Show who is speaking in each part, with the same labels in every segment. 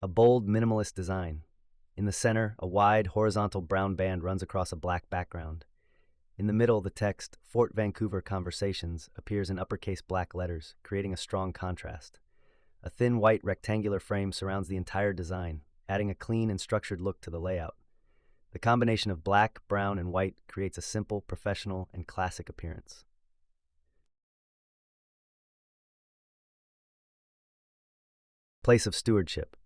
Speaker 1: A bold, minimalist design. In the center, a wide, horizontal brown band runs across a black background. In the middle, the text, Fort Vancouver Conversations, appears in uppercase black letters, creating a strong contrast. A thin white rectangular frame surrounds the entire design, adding a clean and structured look to the layout. The combination of black, brown, and white creates a simple, professional, and classic appearance. Place of stewardship.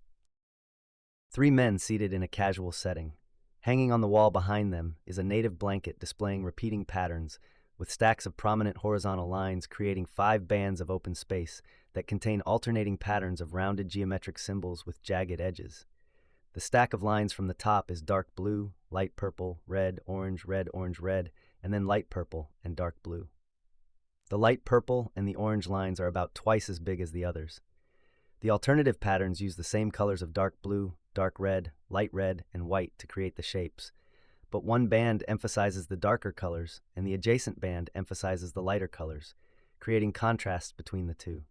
Speaker 1: Three men seated in a casual setting. Hanging on the wall behind them is a native blanket displaying repeating patterns, with stacks of prominent horizontal lines creating 5 bands of open space that contain alternating patterns of rounded geometric symbols with jagged edges. The stack of lines from the top is dark blue, light purple, red, orange, red, and then light purple and dark blue. The light purple and the orange lines are about twice as big as the others. The alternative patterns use the same colors of dark blue, dark red, and white to create the shapes, but one band emphasizes the darker colors and the adjacent band emphasizes the lighter colors, creating contrasts between the two.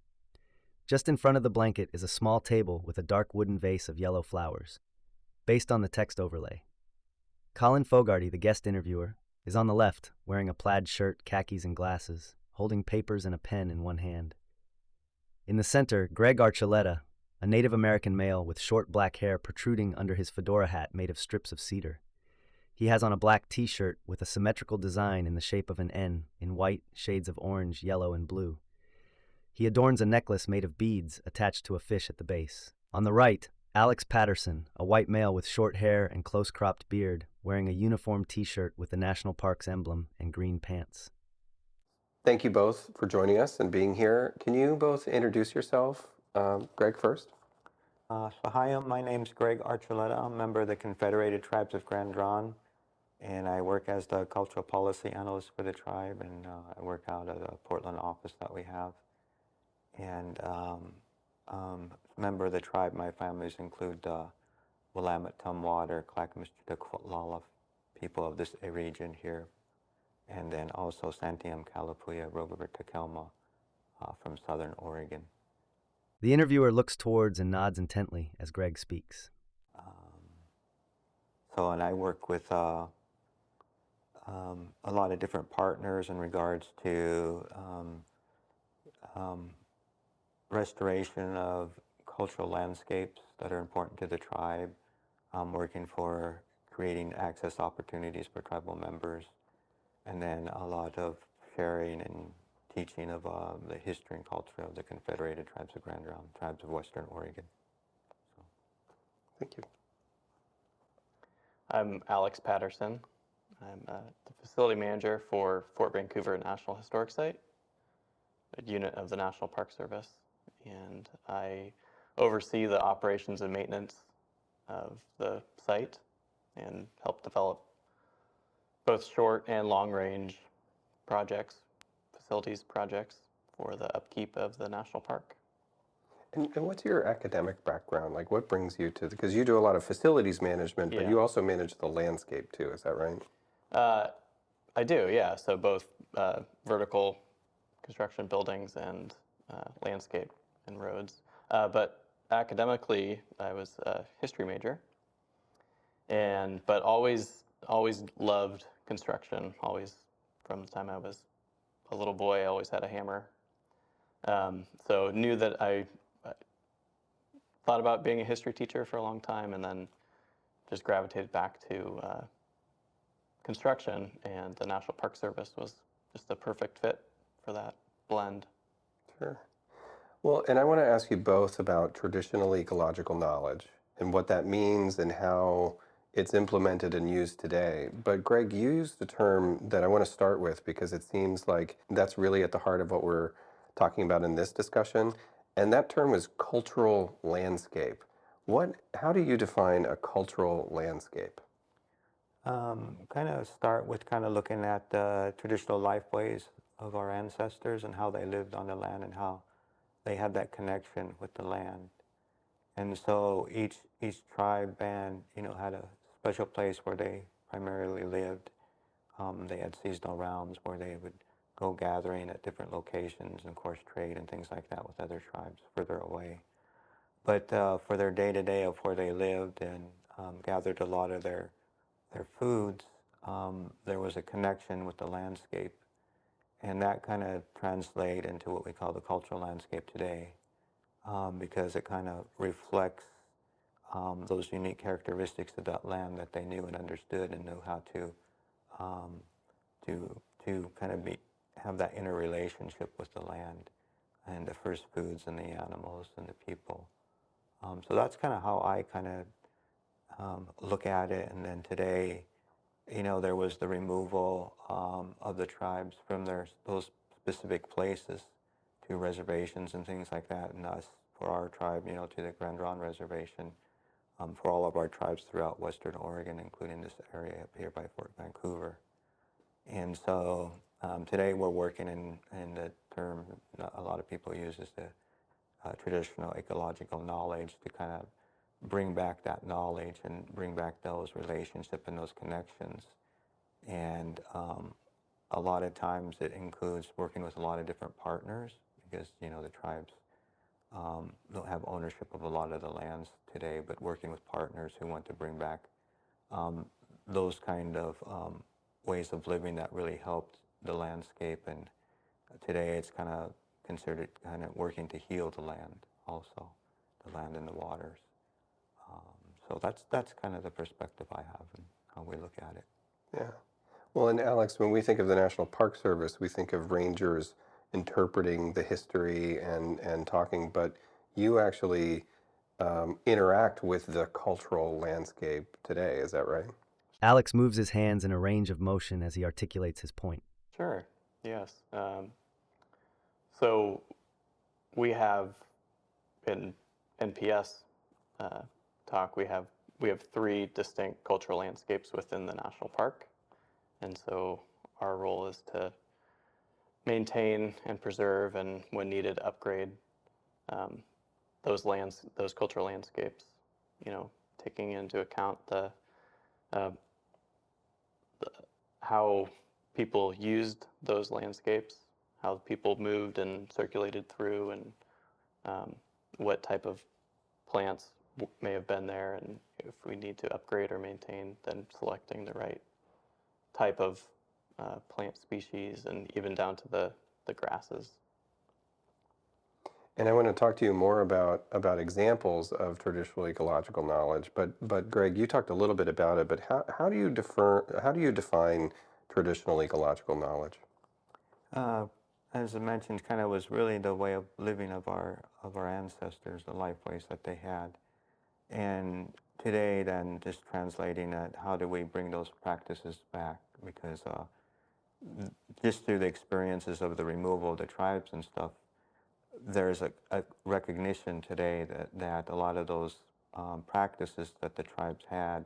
Speaker 1: Just in front of the blanket is a small table with a dark wooden vase of yellow flowers, based on the text overlay. Colin Fogarty, the guest interviewer, is on the left, wearing a plaid shirt, khakis, and glasses, holding papers and a pen in one hand. In the center, Greg Archuleta, a Native American male with short black hair protruding under his fedora hat made of strips of cedar. He has on a black t-shirt with a symmetrical design in the shape of an N in white, shades of orange, yellow, and blue. He adorns a necklace made of beads attached to a fish at the base. On the right, Alex Patterson, a white male with short hair and close-cropped beard, wearing a uniform t-shirt with the National Park's emblem and green pants.
Speaker 2: Thank you both for joining us and being here. Can you both introduce yourself? Greg first.
Speaker 3: Hi, my name's Greg Archuleta. I'm a member of the Confederated Tribes of Grand Ronde, and I work as the cultural policy analyst for the tribe, and I work out of the Portland office that we have. And member of the tribe, my families include Willamette, Tumwater, Clackamas, Lala, people of this region here, and then also Santiam, Kalapuya, Rover, Takelma from southern Oregon.
Speaker 1: The interviewer looks towards and nods intently as Greg speaks.
Speaker 3: And I work with a lot of different partners in regards to restoration of cultural landscapes that are important to the tribe, working for creating access opportunities for tribal members, and then a lot of sharing and teaching of the history and culture of the Confederated Tribes of Grand Ronde, tribes of Western Oregon. So.
Speaker 2: Thank you.
Speaker 4: I'm Alex Patterson. I'm the facility manager for Fort Vancouver National Historic Site, a unit of the National Park Service, and I oversee the operations and maintenance of the site and help develop both short and long-range projects, facilities projects for the upkeep of the national park.
Speaker 2: And what's your academic background? Like, what brings you to because you do a lot of facilities management, but you also manage the landscape too, is that right?
Speaker 4: I do, yeah. So both vertical construction buildings and landscape and roads. But academically, I was a history major, but always loved construction. Always, from the time I was a little boy, I always had a hammer. So knew that I thought about being a history teacher for a long time, and then just gravitated back to construction, and the National Park Service was just the perfect fit for that blend.
Speaker 2: Sure. Well, and I want to ask you both about traditional ecological knowledge and what that means and how it's implemented and used today. But Greg, you used the term that I want to start with because it seems like that's really at the heart of what we're talking about in this discussion. And that term is cultural landscape. How do you define a cultural landscape?
Speaker 3: Kind of start with kind of looking at the traditional lifeways of our ancestors and how they lived on the land and how they had that connection with the land. And so each tribe band, had a special place where they primarily lived. They had seasonal rounds where they would go gathering at different locations and, of course, trade and things like that with other tribes further away. but for their day-to-day of where they lived and gathered a lot of their foods, there was a connection with the landscape. And that kind of translates into what we call the cultural landscape today, because it kind of reflects those unique characteristics of that land that they knew and understood and knew how um, to kind of have that interrelationship with the land and the first foods and the animals and the people. So that's kind of how I kind of look at it. And then today, there was the removal of the tribes from those specific places to reservations and things like that, and us, for our tribe, to the Grand Ronde Reservation, for all of our tribes throughout Western Oregon, including this area up here by Fort Vancouver. And so today we're working in the term a lot of people use is the traditional ecological knowledge, to kind of bring back that knowledge and bring back those relationships and those connections. And a lot of times it includes working with a lot of different partners, because the tribes don't have ownership of a lot of the lands today, but working with partners who want to bring back those kind of ways of living that really helped the landscape. And today it's kind of considered kind of working to heal the land also, the land and the waters. So that's kind of the perspective I have and how we look at it.
Speaker 2: Yeah. Well, and Alex, when we think of the National Park Service, we think of rangers interpreting the history and talking, but you actually interact with the cultural landscape today. Is that right?
Speaker 1: Alex moves his hands in a range of motion as he articulates his point.
Speaker 4: Sure. Yes. So we have in NPS talk, we have 3 distinct cultural landscapes within the national park, and so our role is to maintain and preserve, and when needed, upgrade those cultural landscapes. Taking into account the how people used those landscapes, how people moved and circulated through, and what type of plants may have been there, and if we need to upgrade or maintain, then selecting the right type of plant species, and even down to the grasses.
Speaker 2: And I want to talk to you more about examples of traditional ecological knowledge. But Greg, you talked a little bit about it. But how do you define traditional ecological knowledge?
Speaker 3: As I mentioned, kind of was really the way of living of our ancestors, the lifeways that they had. And today, then, just translating that, how do we bring those practices back? Because just through the experiences of the removal of the tribes and stuff, there's a recognition today that a lot of those practices that the tribes had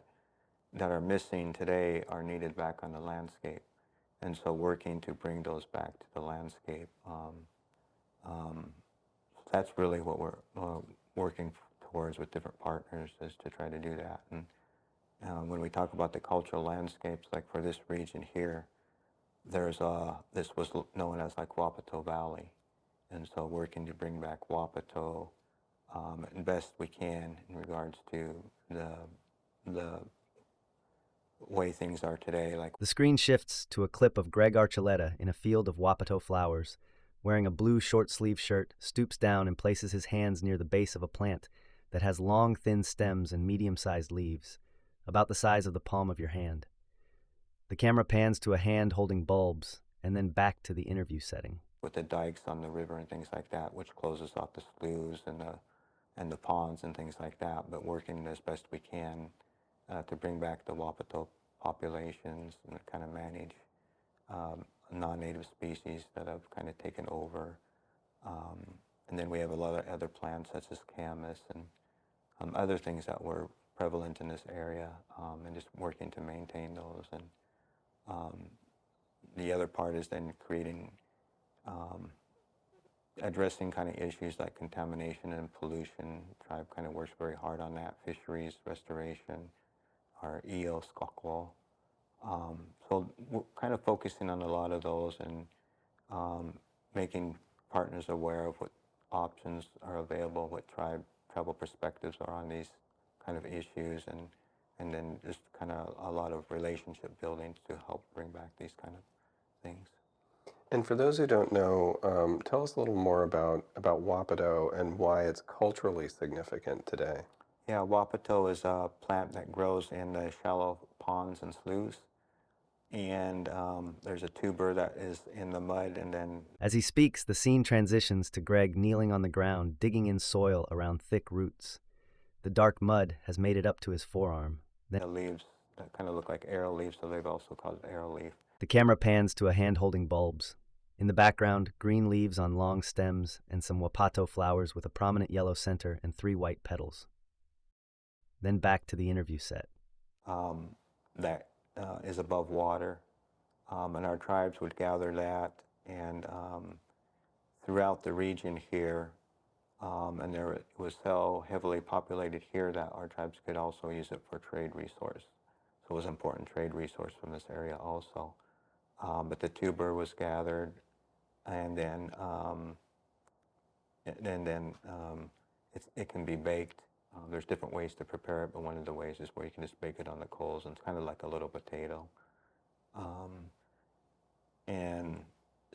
Speaker 3: that are missing today are needed back on the landscape. And so working to bring those back to the landscape, that's really what we're working towards with different partners, is to try to do that. And when we talk about the cultural landscapes, like for this region here, there's this was known as like Wapato Valley. And so working to bring back Wapato as best we can in regards to the way things are today. Like
Speaker 1: The screen shifts to a clip of Greg Archuleta in a field of Wapato flowers, wearing a blue short-sleeve shirt, stoops down and places his hands near the base of a plant that has long, thin stems and medium-sized leaves, about the size of the palm of your hand. The camera pans to a hand holding bulbs, and then back to the interview setting.
Speaker 3: with the dikes on the river and things like that, which closes off the sloughs and the ponds and things like that, but working as best we can to bring back the Wapato populations and kind of manage non-native species that have kind of taken over. And then we have a lot of other plants such as camas and other things that were prevalent in this area, and just working to maintain those. And the other part is then creating, addressing kind of issues like contamination and pollution. Tribe kind of works very hard on that. Fisheries restoration, our eel, skokwal. So we're kind of focusing on a lot of those, and making partners aware of what options are available, what tribes tribal perspectives are on these kind of issues, and then just kind of a lot of relationship building to help bring back these kind of things.
Speaker 2: And for those who don't know, tell us a little more about Wapato and why it's culturally significant today.
Speaker 3: Yeah, Wapato is a plant that grows in the shallow ponds and sloughs. And there's a tuber that is in the mud, and then...
Speaker 1: As he speaks, the scene transitions to Greg kneeling on the ground, digging in soil around thick roots. The dark mud has made it up to his forearm.
Speaker 3: The leaves that kind of look like arrow leaves, so they've also called it arrow leaf.
Speaker 1: The camera pans to a hand holding bulbs. In the background, green leaves on long stems and some Wapato flowers with a prominent yellow center and 3 white petals. Then back to the interview set.
Speaker 3: That is above water, and our tribes would gather that, and throughout the region here, and it was so heavily populated here that our tribes could also use it for trade resource. So it was an important trade resource from this area also. But the tuber was gathered, and then it can be baked. There's different ways to prepare it, but one of the ways is where you can just bake it on the coals, and it's kind of like a little potato. And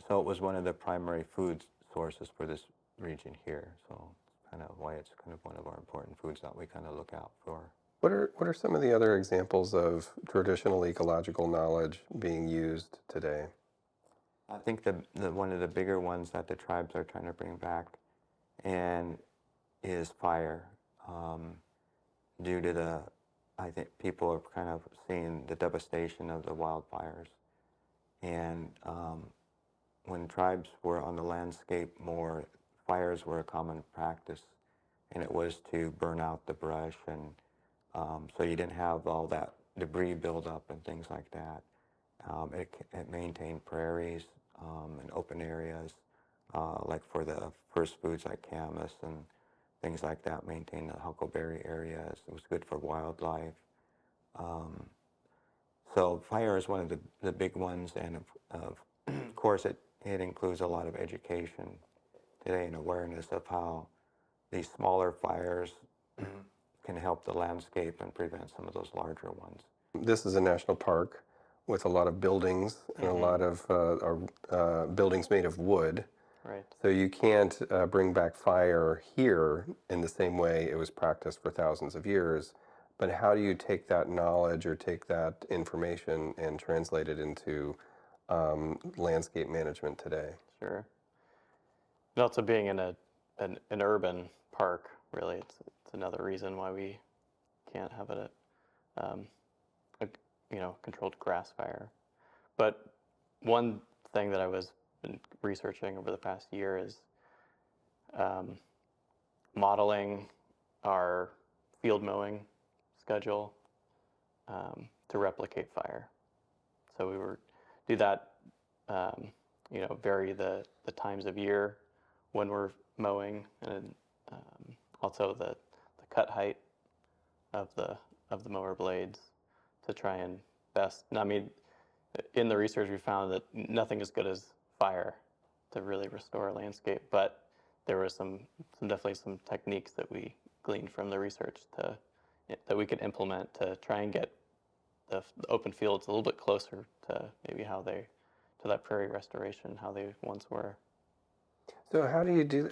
Speaker 3: so it was one of the primary food sources for this region here. So kind of why it's kind of one of our important foods that we kind of look out for.
Speaker 2: What are some of the other examples of traditional ecological knowledge being used today?
Speaker 3: I think one of the bigger ones that the tribes are trying to bring back and is fire. Due to I think people are kind of seeing the devastation of the wildfires. And when tribes were on the landscape more, fires were a common practice, and it was to burn out the brush, and so you didn't have all that debris buildup and things like that. It maintained prairies and open areas, like for the first foods like camas and things like that, maintained the huckleberry areas. It was good for wildlife. So fire is one of the big ones, and of course it includes a lot of education today and awareness of how these smaller fires can help the landscape and prevent some of those larger ones.
Speaker 2: This is a national park with a lot of buildings and a lot of buildings made of wood.
Speaker 4: Right.
Speaker 2: So you can't bring back fire here in the same way it was practiced for thousands of years. But how do you take that knowledge or take that information and translate it into landscape management today?
Speaker 4: Sure. And also being in an urban park, really, it's another reason why we can't have a controlled grass fire. But one thing that I was been researching over the past year is modeling our field mowing schedule to replicate fire. So we were do that, vary the times of year when we're mowing, and also the cut height of the mower blades to try and best. I mean, in the research we found that nothing as good as fire to really restore a landscape, but there was definitely some techniques that we gleaned from the research that we could implement to try and get the open fields a little bit closer to maybe to that prairie restoration, how they once were.
Speaker 2: So how do you do,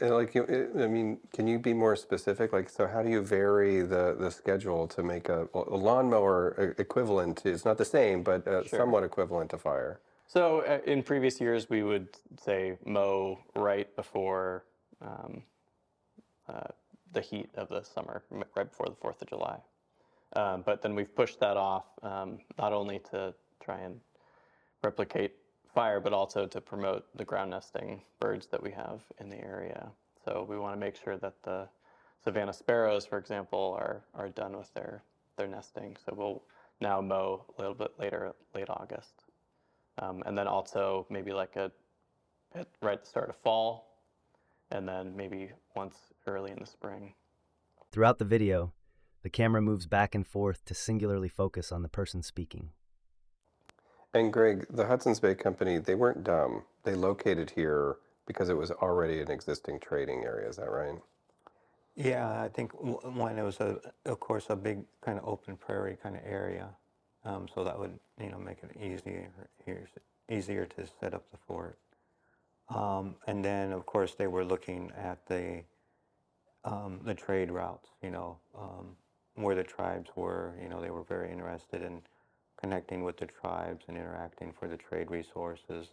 Speaker 2: can you be more specific? Like, so how do you vary the schedule to make a lawnmower equivalent to, it's not the same, but
Speaker 4: Sure.
Speaker 2: somewhat equivalent to fire?
Speaker 4: So in previous years, we would say mow right before the heat of the summer, right before the 4th of July. But then we've pushed that off, not only to try and replicate fire, but also to promote the ground nesting birds that we have in the area. So we want to make sure that the Savannah sparrows, for example, are done with their nesting. So we'll now mow a little bit later, late August. And then also maybe right at the start of fall, and then maybe once early in the spring.
Speaker 1: Throughout the video, the camera moves back and forth to singularly focus on the person speaking.
Speaker 2: And Greg, the Hudson's Bay Company, they weren't dumb. They located here because it was already an existing trading area. Is that right?
Speaker 3: Yeah, I think one, it was of course, a big kind of open prairie kind of area, so that would, make it easier to set up the fort. And then, of course, they were looking at the trade routes, where the tribes were. They were very interested in connecting with the tribes and interacting for the trade resources,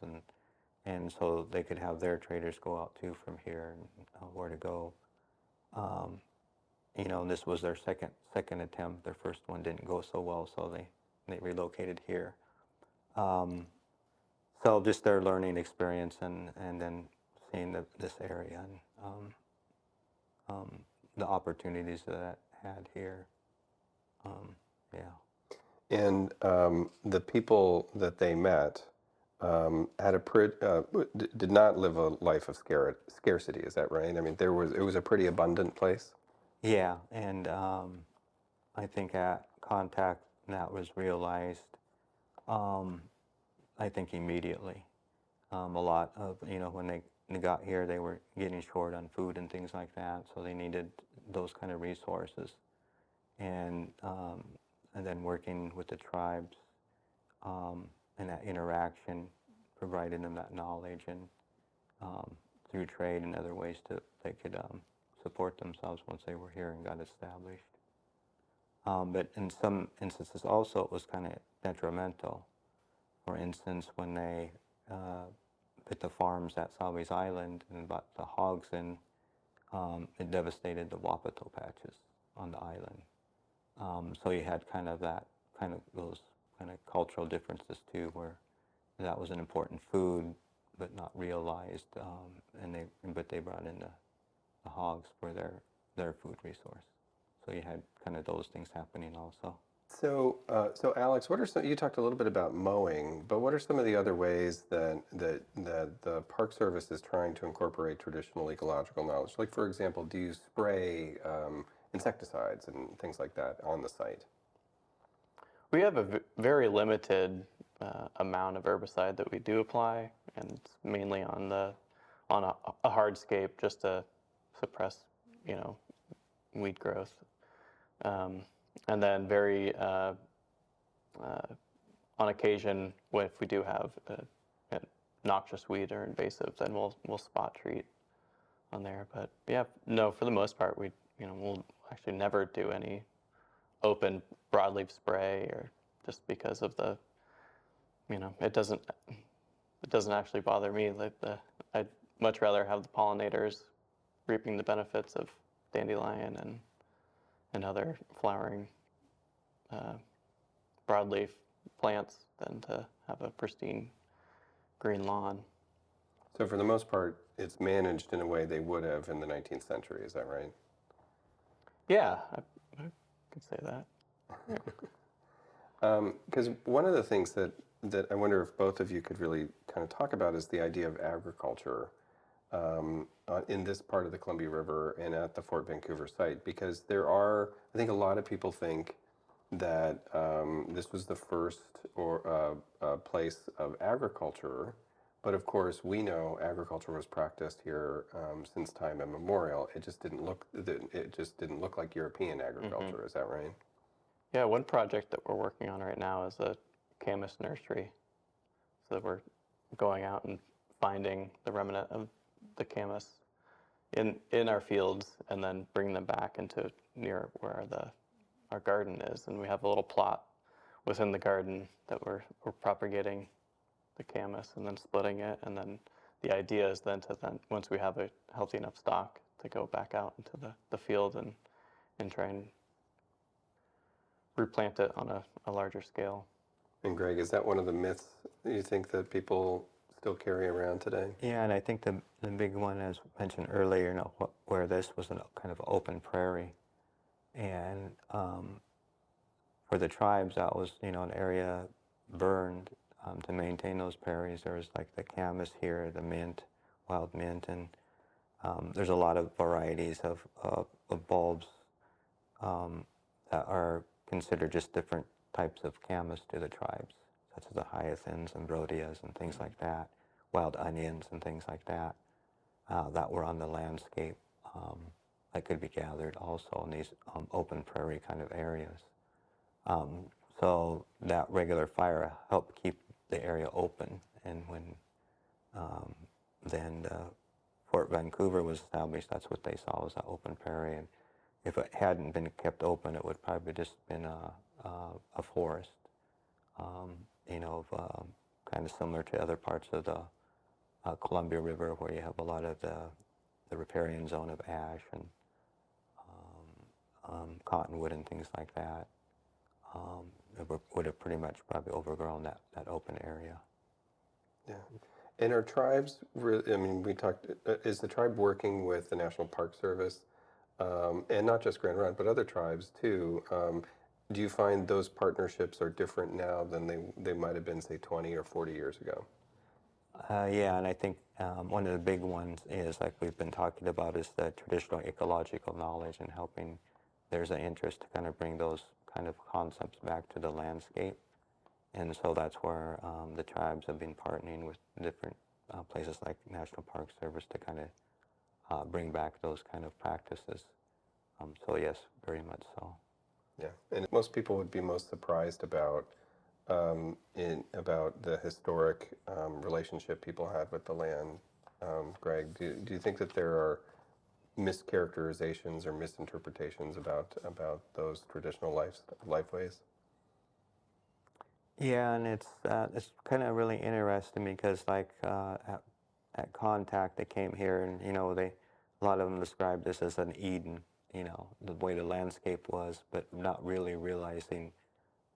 Speaker 3: and so they could have their traders go out too from here and where to go. Um, this was their second attempt. Their first one didn't go so well, so they relocated here. So just their learning experience, and then seeing this area and the opportunities that I had here. Yeah.
Speaker 2: And the people that they met had did not live a life of scarcity. Is that right? I mean, it was a pretty abundant place.
Speaker 3: Yeah, and I think at contact that was realized, I think immediately. A lot of, when they got here, they were getting short on food and things like that, so they needed those kind of resources. And then working with the tribes, and that interaction, providing them that knowledge, and through trade and other ways they could support themselves once they were here and got established. But in some instances also it was kind of detrimental. For instance, when they hit the farms at Salvay's Island and brought the hogs in, it devastated the wapato patches on the island. So you had those kind of cultural differences too, where that was an important food but not realized, but they brought in the hogs for their food resource. So you had kind of those things happening also.
Speaker 2: So Alex, you talked a little bit about mowing, but what are some of the other ways that the Park Service is trying to incorporate traditional ecological knowledge? Like, for example, do you spray insecticides and things like that on the site?
Speaker 4: We have a very limited amount of herbicide that we do apply, and it's mainly on a hardscape just to suppress, weed growth. And then on occasion, if we do have a noxious weed or invasive, then we'll spot treat on there. But yeah, no, for the most part, we'll actually never do any open broadleaf spray, or just because of it doesn't actually bother me. I'd much rather have the pollinators reaping the benefits of dandelion and other flowering broadleaf plants than to have a pristine green lawn.
Speaker 2: So for the most part, it's managed in a way they would have in the 19th century. Is that right?
Speaker 4: Yeah, I could say that.
Speaker 2: Because one of the things that I wonder if both of you could really kind of talk about is the idea of agriculture in this part of the Columbia River and at the Fort Vancouver site, because I think a lot of people think that this was the first place of agriculture, but of course we know agriculture was practiced here since time immemorial. It just didn't look like European agriculture. Mm-hmm. Is that right?
Speaker 4: Yeah, one project that we're working on right now is a camas nursery. So we're going out and finding the remnant of the camas in our fields, and then bringing them back into near where our garden is. And we have a little plot within the garden that we're propagating the camas and then splitting it. And then the idea is then once we have a healthy enough stock, to go back out into the field and try and replant it on a larger scale.
Speaker 2: And Greg, is that one of the myths you think that people still carry around today?
Speaker 3: Yeah, and I think the big one, as mentioned earlier, where this was a kind of open prairie, and for the tribes, that was an area burned to maintain those prairies. There was like the camas here, the mint, wild mint, and there's a lot of varieties of bulbs that are considered just different types of camas to the tribes, such as the hyacinths and rhodias and things like that, wild onions and things like that, that were on the landscape. that could be gathered also in these open prairie kind of areas. So that regular fire helped keep the area open, and when then Fort Vancouver was established, that's what they saw was that open prairie, and if it hadn't been kept open, it would probably just been a forest, you know, kind of similar to other parts of the Columbia River, where you have a lot of the riparian zone of ash and cottonwood and things like that. It would have pretty much probably overgrown that open area.
Speaker 2: Yeah. And are tribes, I mean, we talked, is the tribe working with the National Park Service, and not just Grand Ronde, but other tribes too? Do you find those partnerships are different now than they might have been, say, 20 or 40 years ago?
Speaker 3: Yeah, and I think one of the big ones is, like we've been talking about, is the traditional ecological knowledge and helping. There's an interest to kind of bring those kind of concepts back to the landscape. And so that's where the tribes have been partnering with different places like National Park Service to kind of bring back those kind of practices. So yes, very much so.
Speaker 2: Yeah, and most people would be most surprised about about the historic relationship people had with the land. Greg, do you think that there are mischaracterizations or misinterpretations about those traditional lifeways?
Speaker 3: Yeah, and it's kind of really interesting because like at Contact, they came here and a lot of them described this as an Eden, the way the landscape was, but not really realizing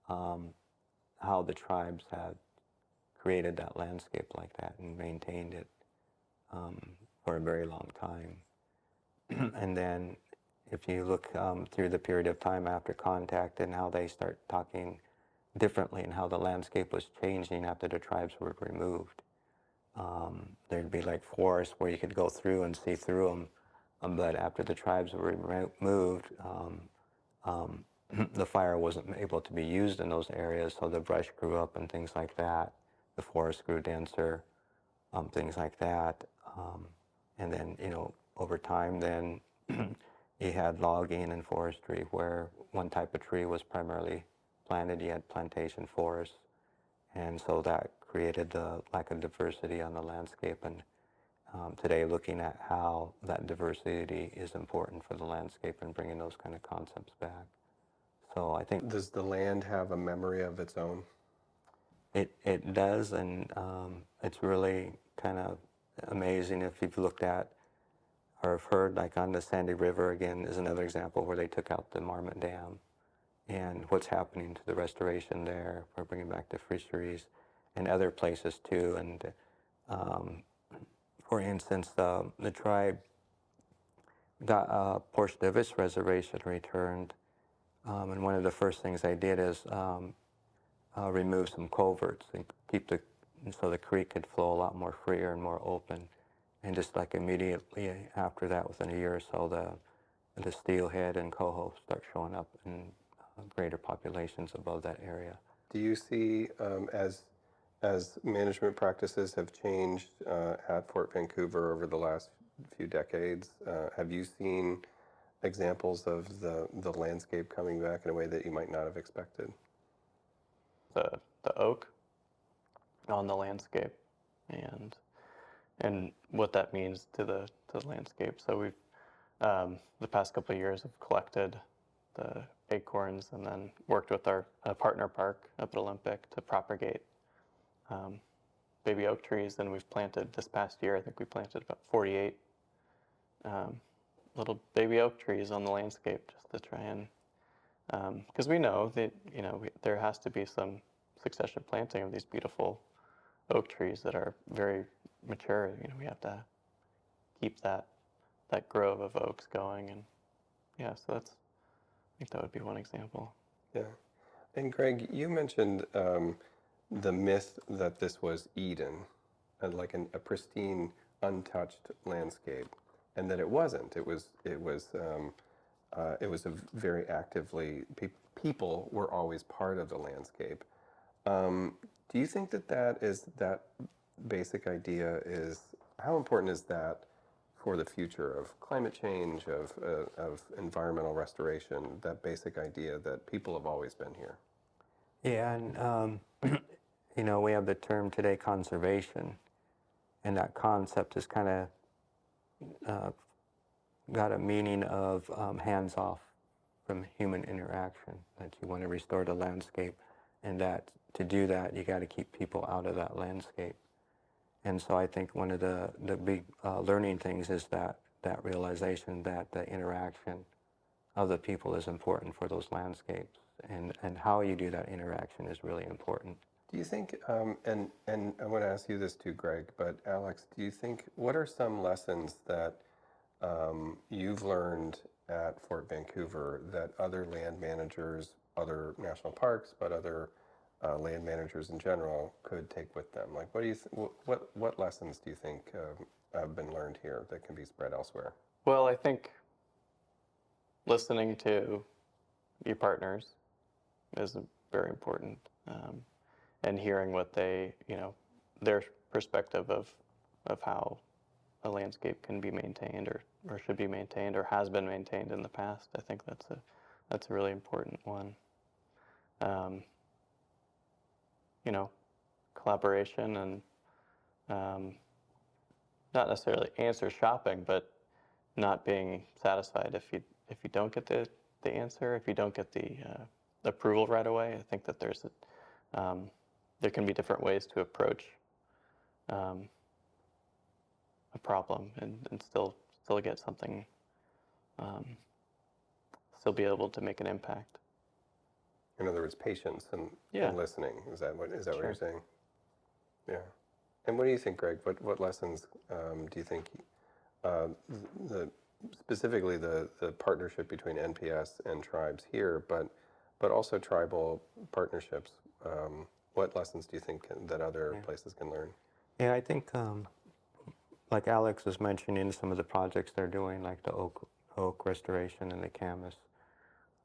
Speaker 3: how the tribes had created that landscape like that and maintained it for a very long time. And then if you look through the period of time after Contact and how they start talking differently and how the landscape was changing after the tribes were removed. There'd be like forests where you could go through and see through them, but after the tribes were removed, the fire wasn't able to be used in those areas, so the brush grew up and things like that. The forest grew denser, things like that. And then, over time then you had logging and forestry where one type of tree was primarily planted. You had plantation forests, and so that created the lack of diversity on the landscape. And today, looking at how that diversity is important for the landscape and bringing those kind of concepts back. So I think
Speaker 2: Does the land have a memory of its own?
Speaker 3: it does, and it's really kind of amazing if you've looked at or have heard, like on the Sandy River again is another example where they took out the Marmot Dam, and what's happening to the restoration there. We're bringing back the fisheries and other places too. And for instance, the tribe got a portion of its reservation returned, and one of the first things they did is remove some culverts and so the creek could flow a lot more freer and more open. And just like immediately after that, within a year or so, the steelhead and coho start showing up in greater populations above that area.
Speaker 2: Do you see, as management practices have changed at Fort Vancouver over the last few decades, have you seen examples of the landscape coming back in a way that you might not have expected?
Speaker 4: The oak on the landscape, and what that means to the landscape. So we've the past couple of years have collected the acorns and then worked with our partner park up at Olympic to propagate baby oak trees. And we've planted this past year, I think we planted about 48 little baby oak trees on the landscape just to try and, because we know that there has to be some succession planting of these beautiful oak trees that are very mature. We have to keep that grove of oaks going, and yeah, so I think that would be one example.
Speaker 2: Yeah. And Greg, you mentioned the myth that this was Eden, like a pristine, untouched landscape, and that it wasn't. It was a very actively people were always part of the landscape. Do you think that that basic idea is, how important is that for the future of climate change, of environmental restoration, that basic idea that people have always been here.
Speaker 3: Yeah, and you know, we have the term today conservation, and that concept is kind of got a meaning of hands off from human interaction, that you want to restore the landscape, and that to do that, you got to keep people out of that landscape. And so I think one of the big learning things is that realization that the interaction of the people is important for those landscapes, and how you do that interaction is really important.
Speaker 2: Do you think, and I want to ask you this too, Greg, but Alex, do you think, what are some lessons that you've learned at Fort Vancouver that other land managers, other national parks, but other land managers in general could take with them? Like, what do you what lessons do you think have been learned here that can be spread elsewhere?
Speaker 4: Well, I think listening to your partners is very important, and hearing what they, their perspective of how a landscape can be maintained or should be maintained or has been maintained in the past. I think that's a really important one. Collaboration and not necessarily answer shopping, but not being satisfied if you don't get the answer, if you don't get the approval right away. I think that there can be different ways to approach a problem and still get something, still be able to make an impact.
Speaker 2: In other words, patience and listening. Is that what you're saying? Yeah. And what do you think, Greg? What lessons do you think specifically the partnership between NPS and tribes here, but also tribal partnerships? What lessons do you think that other places can learn?
Speaker 3: Yeah, I think like Alex was mentioning, some of the projects they're doing, like the oak restoration and the camas.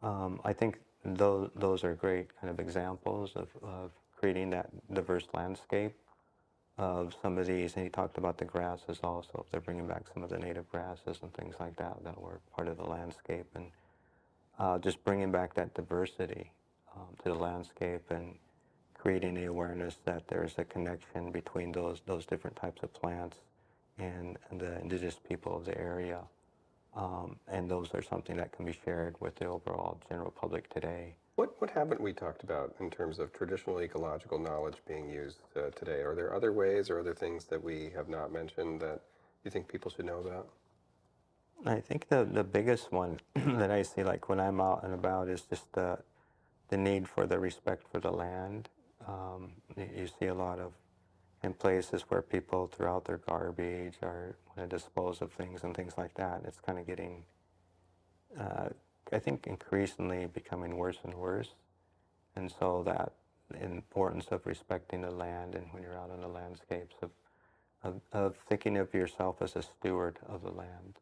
Speaker 3: I think those are great kind of examples of creating that diverse landscape of some of these. And he talked about the grasses also, if they're bringing back some of the native grasses and things like that were part of the landscape, and just bringing back that diversity to the landscape and creating the awareness that there's a connection between those different types of plants and the indigenous people of the area. And those are something that can be shared with the overall general public today.
Speaker 2: What haven't we talked about in terms of traditional ecological knowledge being used today? Are there other ways or other things that we have not mentioned that you think people should know about?
Speaker 3: I think the biggest one that I see, like when I'm out and about, is just the need for the respect for the land. You see a lot of in places where people throw out their garbage or want to dispose of things and things like that. It's kind of getting, I think, increasingly becoming worse and worse. And so that importance of respecting the land, and when you're out on the landscapes, of thinking of yourself as a steward of the land,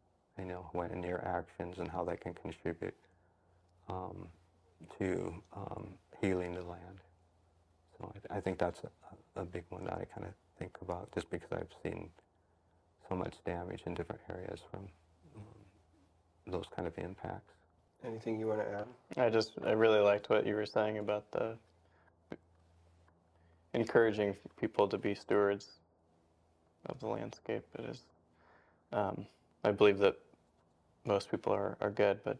Speaker 3: when your actions and how that can contribute to healing the land. So I think that's a big one that I kind of think about, just because I've seen so much damage in different areas from those kind of impacts.
Speaker 2: Anything you want to add?
Speaker 4: I really liked what you were saying about the encouraging people to be stewards of the landscape. It is, I believe that most people are good, but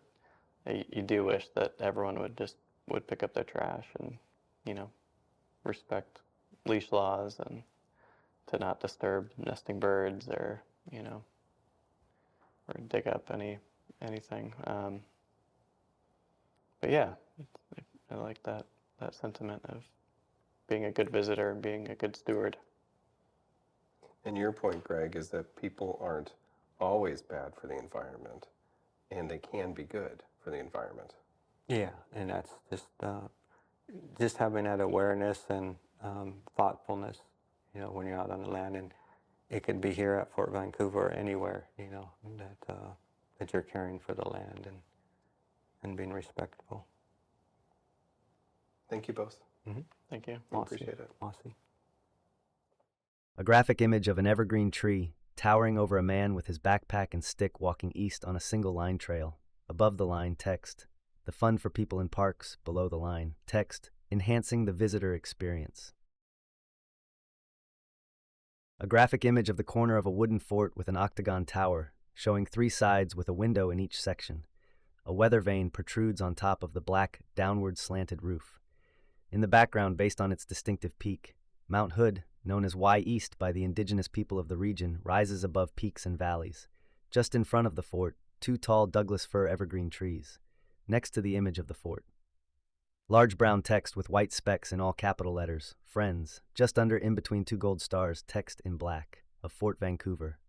Speaker 4: you do wish that everyone would pick up their trash and, respect leash laws and to not disturb nesting birds or dig up anything. But yeah, I like that sentiment of being a good visitor and being a good steward.
Speaker 2: And your point, Greg, is that people aren't always bad for the environment, and they can be good for the environment.
Speaker 3: Yeah, and that's just having that awareness and thoughtfulness, when you're out on the land, and it could be here at Fort Vancouver or anywhere, that you're caring for the land and being respectful.
Speaker 2: Thank you both.
Speaker 3: Mm-hmm.
Speaker 4: Thank you.
Speaker 2: I appreciate it.
Speaker 3: Awesome.
Speaker 1: A graphic image of an evergreen tree towering over a man with his backpack and stick walking east on a single line trail. Above the line, text, "The fun for people in parks." Below the line, text, "Enhancing the visitor experience." A graphic image of the corner of a wooden fort with an octagon tower, showing 3 sides with a window in each section. A weather vane protrudes on top of the black, downward slanted roof. In the background, based on its distinctive peak, Mount Hood, known as Y East by the indigenous people of the region, rises above peaks and valleys. Just in front of the fort, 2 tall Douglas fir evergreen trees, next to the image of the fort. Large brown text with white specks in all capital letters, "Friends," just under in between 2 gold stars, text in black, of Fort Vancouver.